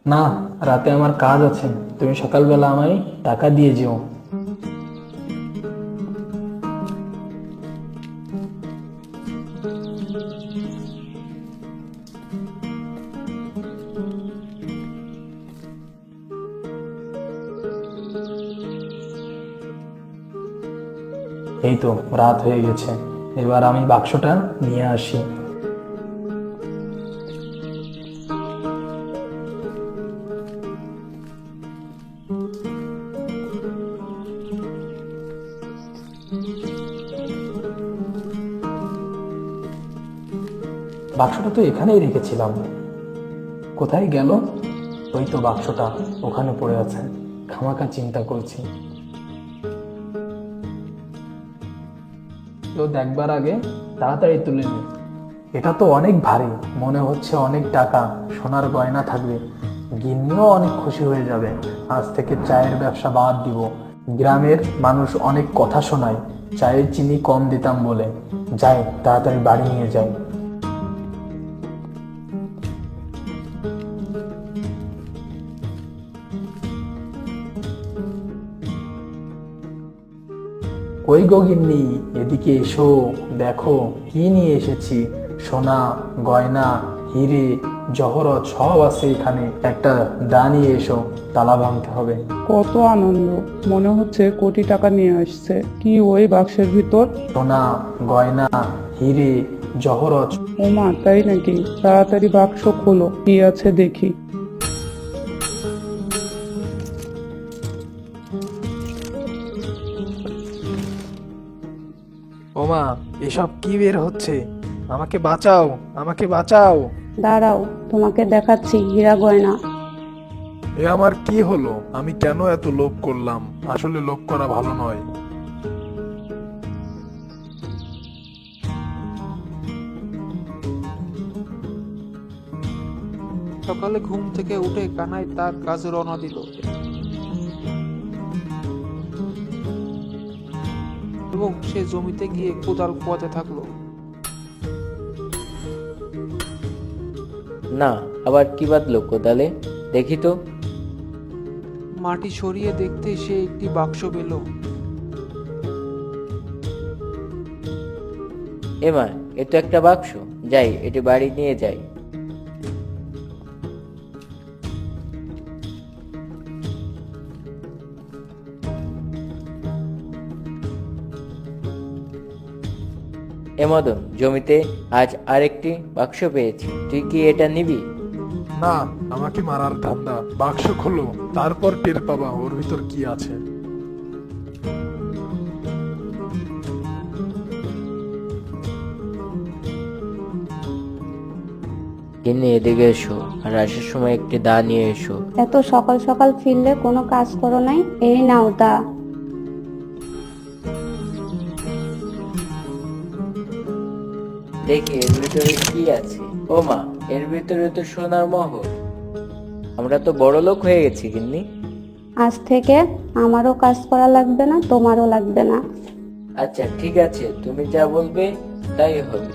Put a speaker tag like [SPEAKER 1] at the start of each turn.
[SPEAKER 1] না, রাতে আমার কাজ আছে, তুমি সকালবেলা আমায় টাকা দিয়ে যেও। এই তো রাত হয়ে গেছে, এবার আমি বাক্সটা নিয়ে আসি। বাক্সটা তো এখানেই রেখেছিলাম, কোথায় গেল? ওই তো বাক্সটা ওখানে পড়ে আছে, খামাখা চিন্তা করছি। তো দেখবার আগে তাড়াতাড়ি তুলে নে। এটা তো অনেক ভারী, মনে হচ্ছে অনেক টাকা, সোনার গয়না থাকবে। গিন্নিও অনেক খুশি হয়ে যাবে। আজ থেকে চায়ের ব্যবসা বাদ দিব। গ্রামের মানুষ অনেক কথা শোনায় চায়ে চিনি কম দিতাম বলে। যাই, তাড়াতাড়ি বাড়ি নিয়ে যাই। কই গো গিন্নি, এদিকে এসো, দেখো কি নিয়ে এসেছি। সোনা, গয়না, হিরে, জহরত সব আছে এখানে। একটা দা নিয়ে এসো, তালা ভাঙতে হবে।
[SPEAKER 2] কত আনন্দ, মনে হচ্ছে কোটি টাকা নিয়ে আসছে। কি ওই বাক্সের ভিতর?
[SPEAKER 1] সোনা, গয়না, হিরে, জহরত।
[SPEAKER 2] ওমা, তাই নাকি? তাড়াতাড়ি বাক্স খোলো, কি আছে দেখি।
[SPEAKER 1] ওমা, এসব কি বের হচ্ছে? আমাকে বাঁচাও, আমাকে বাঁচাও।
[SPEAKER 3] দাঁড়াও, তোমাকে দেখাচ্ছি হীরা গয়না।
[SPEAKER 4] এ আমার কি হলো? আমি কেন এত লোভ করলাম? আসলে লোভ করা ভালো নয়।
[SPEAKER 5] সকালে ঘুম থেকে উঠে কানাই তার কাজে রওনা দিল এবং সে জমিতে গিয়ে কোদাল কোয়াতে থাকলো।
[SPEAKER 6] না, আবার কি বাঁধলো কোদালে? দেখি তো।
[SPEAKER 5] মাটি সরিয়ে দেখতে সে একটি বাক্স পেল।
[SPEAKER 6] এমা, এ তো একটা বাক্স। যাই, এটি বাড়ি নিয়ে যাই। এ মদন, জমিতে আজ আরেকটি বাক্স পেয়েছি, তুই কি এটা নিবি?
[SPEAKER 4] না, আমাকে মারার ধান্দা। বাক্স খোলো, তারপর টের পাবা ওর ভিতর কি আছে।
[SPEAKER 6] কিনে এদিকে এসো, আর আসার সময় একটি দা নিয়ে এসো।
[SPEAKER 3] এত সকাল সকাল ফিরলে কোনো কাজ করো নাই? এই নাও দা।
[SPEAKER 6] দেখি এর ভিতরে কি আছে। ও মা, এর ভিতরে তো সোনার মহল। আমরা তো বড় লোক হয়ে গেছি গিন্নি।
[SPEAKER 3] আজ থেকে আমারও কাজ করা লাগবে না, তোমারও লাগবে না।
[SPEAKER 6] আচ্ছা ঠিক আছে, তুমি যা বলবে তাই হবে।